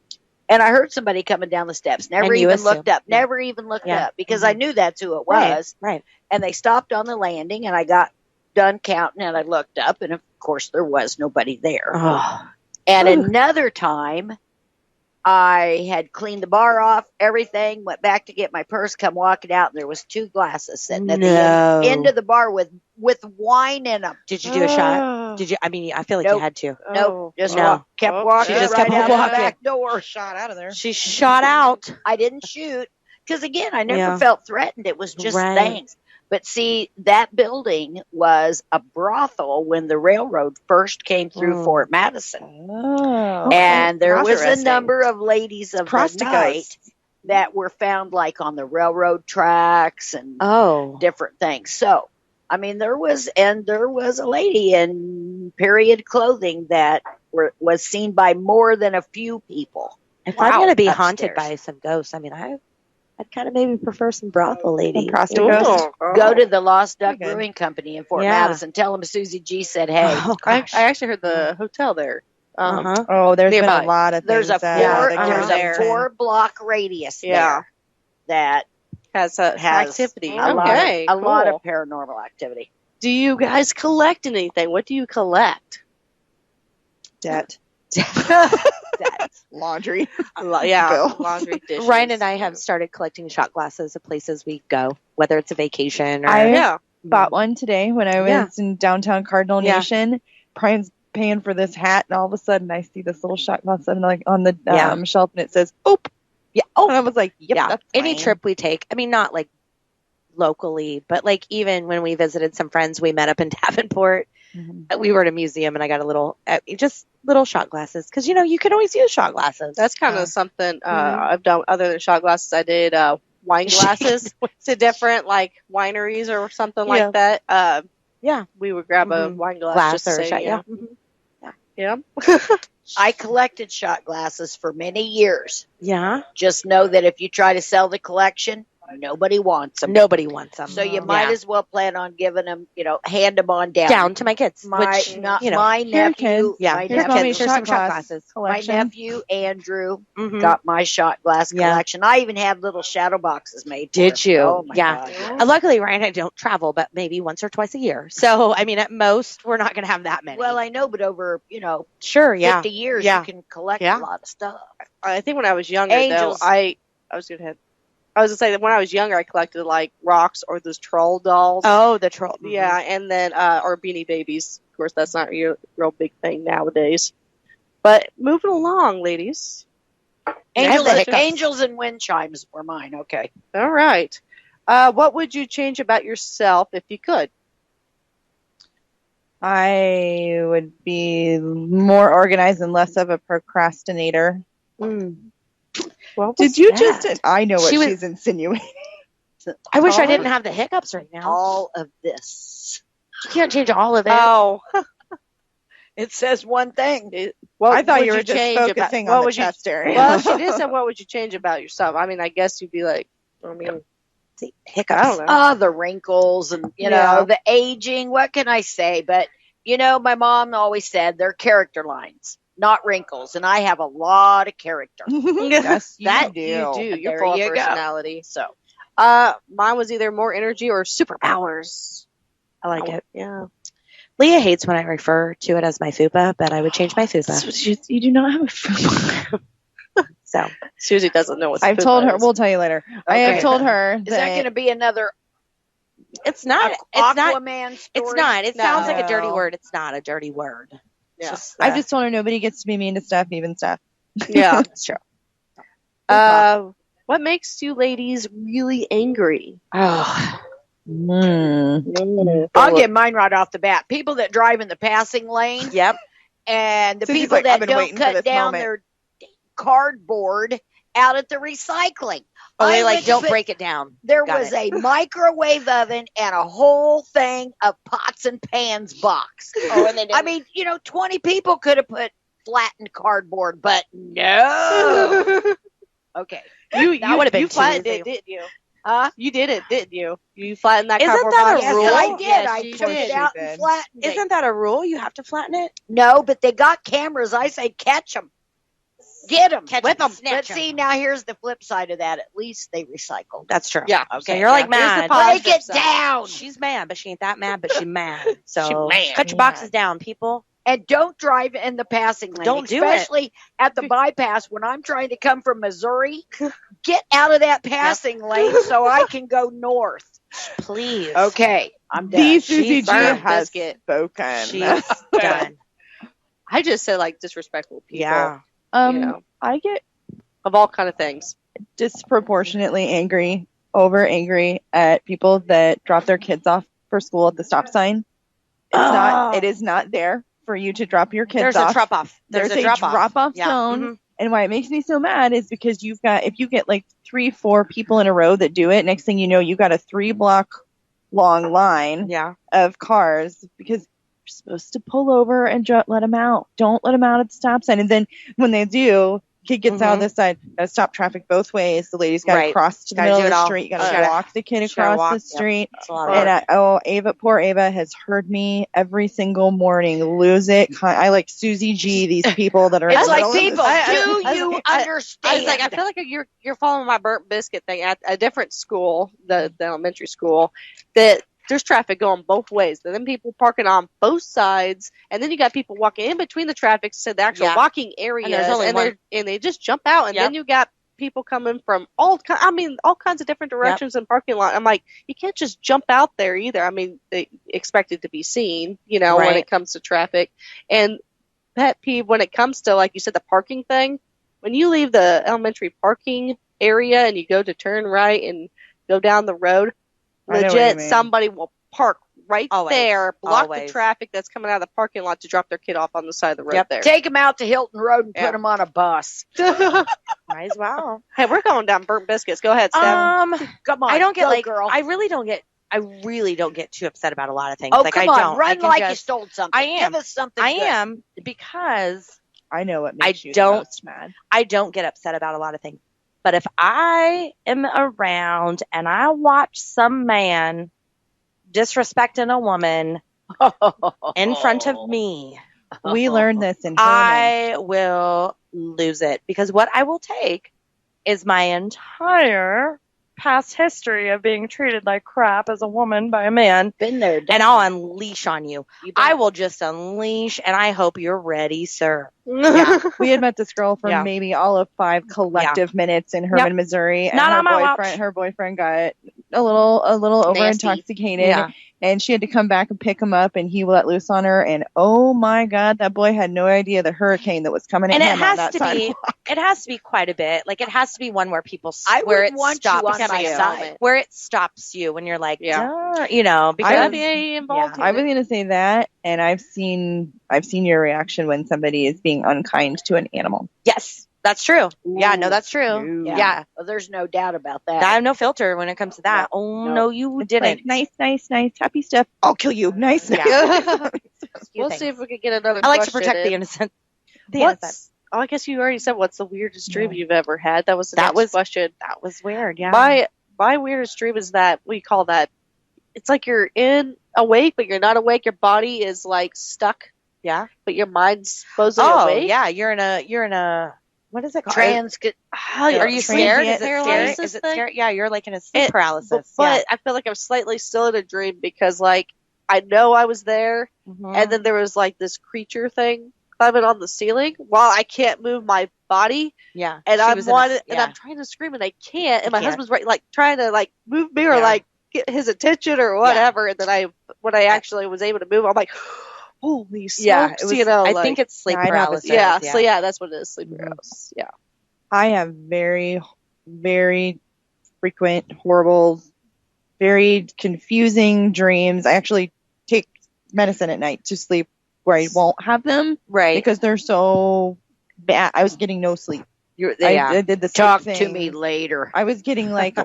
And I heard somebody coming down the steps. Never And you even looked assumed. up. Never even looked Yeah. up because I knew that's who it Right. was. Right. And they stopped on the landing, and I got done counting, and I looked up, and of course there was nobody there. Oh. And another time, I had cleaned the bar off, everything, went back to get my purse, come walking out, and there was 2 glasses sitting at the No. end of the bar with wine in them. Did you do a shot? Did you? I mean, I feel like you Nope. had to. Nope, just No. kept walking She just right kept out walking. the back door. Shot out of there. She shot out. I didn't shoot because, again, I never Yeah. felt threatened. It was just Right. things. But see, that building was a brothel when the railroad first came through Fort Madison. Oh. And there was a Interesting. number of ladies of the Prosticos. night that were found on the railroad tracks and Oh. different things. So, I mean, there was a lady in period clothing that was seen by more than a few people. If I'm going to be upstairs. haunted by some ghosts, I mean, I'd kind of maybe prefer some brothel ladies. Some Prosticos. Go to the Lost Duck Good. Brewing Company in Fort Yeah. Madison. Tell them Susie G said, hey. Oh, I gosh. actually heard the hotel there. Uh-huh. Oh, there's Nearby. been a lot of There's things. a that go there's there. a 4-block radius Yeah. there that Has activity. a Okay, lot cool. of paranormal activity. Do you guys collect anything? What do you collect? Debt. Laundry. Yeah, Bill. laundry dishes. Ryan and I have started collecting shot glasses of places we go, whether it's a vacation or. I bought one today when I was Yeah. in downtown Cardinal Yeah. Nation. Brian's paying for this hat, and all of a sudden I see this little shot glass on the Yeah. shelf, and it says "Oop." Yeah. And I was like, "Yep, yeah. that's Any mine." trip we take, I mean, not like locally, but like even when we visited some friends, we met up in Davenport. We were at a museum and I got a little, just little shot glasses because you can always use shot glasses. That's kind of something I've done other than shot glasses. I did wine glasses to different like wineries or something like that. Yeah, we would grab a wine glass just to or say, shot. Yeah. Yeah. I collected shot glasses for many years. Yeah. Just know that if you try to sell the collection, nobody wants them. Nobody wants them. So you might as well plan on giving them, hand them on down. Down to my kids. My, which, not you know, my here, nephew. kids. Yeah, my Here's nephew, mommy's Here's some shot shot glass glasses. my collection. nephew Andrew Mhm. got my shot glass Yeah. collection. I even had little shadow boxes made. For Did him. you? Oh my Yeah. God. Luckily, Ryan and I don't travel, but maybe once or twice a year. So, I mean, at most, we're not going to have that many. Well, I know, but over sure, yeah. 50 years, Yeah. you can collect Yeah. a lot of stuff. I think when I was younger, Angels. though, I was gonna say that when I was younger, I collected like rocks or those troll dolls. Oh, the troll. Yeah, and then or Beanie Babies. Of course, that's not a real big thing nowadays. But moving along, ladies. Angels and wind chimes were mine. Okay. All right. What would you change about yourself if you could? I would be more organized and less of a procrastinator. What Did was you that? just? I know what She was- she's insinuating. I wish I didn't have the hiccups right now. All of this. You can't change all of it. Oh, It says one thing. what I thought would you were just change focusing about, on what the would you- chest area. Well, she did say, "What would you change about yourself?" I mean, I guess you'd be like, Hiccups. I don't know. The wrinkles and, Yeah. the aging. What can I say? But, my mom always said they're character lines, not wrinkles. And I have a lot of character. Yes, you that do. you do. You're There full you of go. personality. So, Mine was either more energy or superpowers. I like it. Yeah. Leah hates when I refer to it as my fupa, but I would change my fupa. You do not have a fupa. So, Susie doesn't know what I've fupa told her. is. We'll tell you later. I Okay. have told her is that going to be another it's not. It's not. Aquaman story? It's not. It sounds like a dirty No. word. It's not a dirty word. It's Yeah. just, I've just told her nobody gets to be mean to Steph, even Steph. Yeah. it's true. What makes you ladies really angry? Oh, I'll get mine right off the bat. People that drive in the passing lane yep. and the Susie's people like, "I've that been don't waiting for cut this down moment." their cardboard out at the recycling. Oh, I they went like to don't put- break it down. There Got was a microwave oven and a whole thing of pots and pans box. Oh, and they I mean, 20 people could have put flattened cardboard, but no. Okay. That would've been you too flattened easy. it, didn't you? Huh? You did it, didn't you? You flattened that Isn't cardboard that a box? Yes, rule? I did. Yes, I you took did. it out She and did. flattened it. Isn't that a rule? You have to flatten it. No, but they got cameras. I say catch them. Get them. Catch Whip 'em, 'em. snatch But 'em. see, now here's the flip side of that. At least they recycled. That's true. Yeah. So Okay, you're like yeah. Here's the mad. positive Break it side. down. She's mad, but she ain't that mad, but she's mad. So She mad. cut your boxes down, people. And don't drive in the passing lane. Don't do it. Especially at the bypass when I'm trying to come from Missouri. Get out of that passing lane so I can go north. Please. Okay, I'm done. The Susie G She's firm. has Biscuit. spoken. She's done. I just said like disrespectful people. Yeah. I get Of all kind of things. disproportionately angry at people that drop their kids off for school at the stop sign. It is not there for you to drop your kids There's off. a drop off. There's a drop off. drop-off Yeah. zone. Mhm. And why it makes me so mad is because if you get like 3-4 people in a row that do it, next thing you know, you got a 3-block long line Yeah. of cars because you're supposed to pull over and let them out. Don't let them out at the stop sign. And then when they do, kid gets out on this side, gotta stop traffic both ways. The lady's gotta Right. cross to the Gotta middle do of it the all. street. You You gotta gotta- walk the kid just gotta across walk. the Yep. street. It's a lot of work. And Ava, poor Ava has heard me every single morning lose it. I like Susie G, these people that are in It's the like middle of the people, street. do you I understand? was like, I feel like you're following my burnt biscuit thing at a different school, the elementary school, that there's traffic going both ways. Then people parking on both sides, and then you got people walking in between the traffic to the actual Yeah. walking areas, And there's only one. they just jump out, and then you got people coming from all kinds of different directions and parking lot. I'm like, you can't just jump out there either. I mean, they expect it to be seen, when Right. it comes to traffic. And pet peeve when it comes to, like you said, the parking thing. When you leave the elementary parking area and you go to turn right and go down the road, I know what you legit mean. somebody will park right Always. there, block the Always. traffic that's coming out of the parking lot to drop their kid off on the side of the road there. Take them out to Hilton Road and Yeah. put them on a bus. Might as well. Hey, we're going down Burnt Biscuits. Go ahead, Steph. Come on, I don't get go, like girl. I really don't get too upset about a lot of things. Oh, like come I on, don't. I run can like you just, stole something. I am. Give us something. I good. am because I know what I makes you don't- the most mad. I don't get upset about a lot of things. But if I am around and I watch some man disrespecting a woman in front of me, We learned this in Herman. I will lose it because what I will take is my entire past history of being treated like crap as a woman by a man, Been there, done and I'll unleash on you. You bet. I will just unleash, and I hope you're ready, sir. Yeah, we had met this girl for Yeah. maybe all of 5 collective minutes in Herman, Missouri, and Not her on my watch. boyfriend, her boyfriend got a little over Nasty. intoxicated, Yeah. and she had to come back and pick him up, and he let loose on her, and oh my God, that boy had no idea the hurricane that was coming And at it him on has that to sidewalk. be, it has to be quite a bit. Like it has to be one where people, I where wouldn't it want you stops on my you, side. where it stops you when you're like, Yeah. "Duh," you know, because Gotta be involved. yeah. I was gonna say that, and I've seen your reaction when somebody is being unkind to an animal. yes, that's true. Yeah, no, that's true. Ooh. Yeah. Well, there's no doubt about that. I have no filter when it comes to that. Oh No. no, you It's didn't. like, nice, happy stuff. I'll kill you. Nice. Yeah. We'll see if we can get another I like to question protect the in. innocent. The innocent. What's, oh, I guess you already said what's the weirdest dream you've ever had. That was the That next was- question. That was weird. Yeah. My weirdest dream is that we call that. It's like you're awake, but you're not awake. Your body is like stuck, yeah. but your mind's supposedly Oh awake. yeah, you're in a. What is it called? Are you scared? Is it scary? paralysis Is it thing? scary? Yeah, you're like in a sleep It- paralysis. But I feel like I'm slightly still in a dream because like I know I was there, Mhm. and then there was like this creature thing climbing on the ceiling while I can't move my body, yeah, and she I'm was in a- and I'm trying to scream and I can't, and You my can't. husband's right like trying to like move me or Yeah. like get his attention or whatever, and then when I actually was able to move, I'm like, holy smokes, Yeah, it was, you know, I like, think it's sleep Yeah, I'd have a paralysis. yeah, so yeah, that's what it is, sleep paralysis. Yeah. I have very, very frequent, horrible, very confusing dreams. I actually take medicine at night to sleep where I won't have them right. because they're so bad. I was getting no sleep. I did the sleep Talk thing. to me later. I was getting like,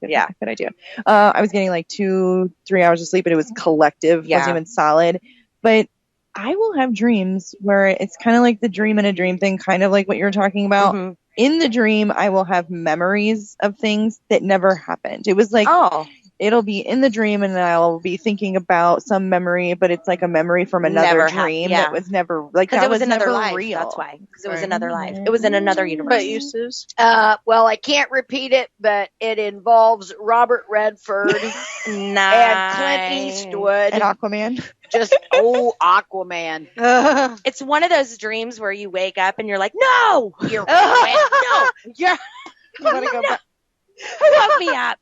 Yeah. good idea. I was getting like 2-3 hours of sleep, but it was collective, Yeah. wasn't even solid. But I will have dreams where it's kind of like the dream in a dream thing, kind of like what you're talking about. Mhm. In the dream, I will have memories of things that never happened. It was like, Oh, it'll be in the dream and I'll be thinking about some memory, but it's like a memory from another Never hap- dream yeah. that was never, like, because that it was another never life. real. That's why. Because it was Right. another life. It was in another universe. But you, Suze? Well, I can't repeat it, but it involves Robert Redford and Clint Eastwood. And Aquaman. Just Aquaman. It's one of those dreams where you wake up and you're like, no, You're no, you're. You want to go back? Woke me up.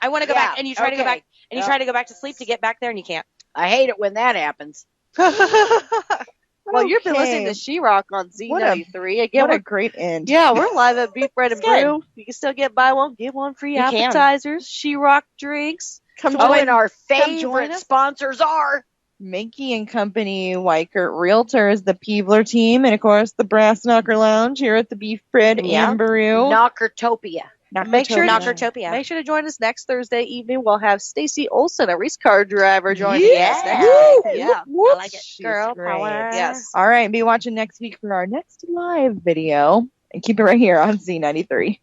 I want to go Yeah, back, and you try to go okay. back, and you try to go back to sleep to get back there, and you can't. I hate it when that happens. Well, you've been Okay. listening to She-Rock on Z93. Again, What a we're, great end. yeah, we're live at Beef Bread and It's good. Brew. You can still get buy one, get one free You can. appetizers, She-Rock drinks. Come Oh, join and our join favorite us. sponsors are Mankey and Company, Weichert Realtors, the Peebler team, and of course the Brass Knocker Lounge here at the Beef Bread Yeah. and Brew. Knockertopia. Make sure, Knockertopia. make sure to join us next Thursday evening. We'll have Stacy Olson, a race car driver, joining Yeah. us next Woo! week. Yeah. I like it. She's Girl great. power. Yes. All right, be watching next week for our next live video, and keep it right here on Z93.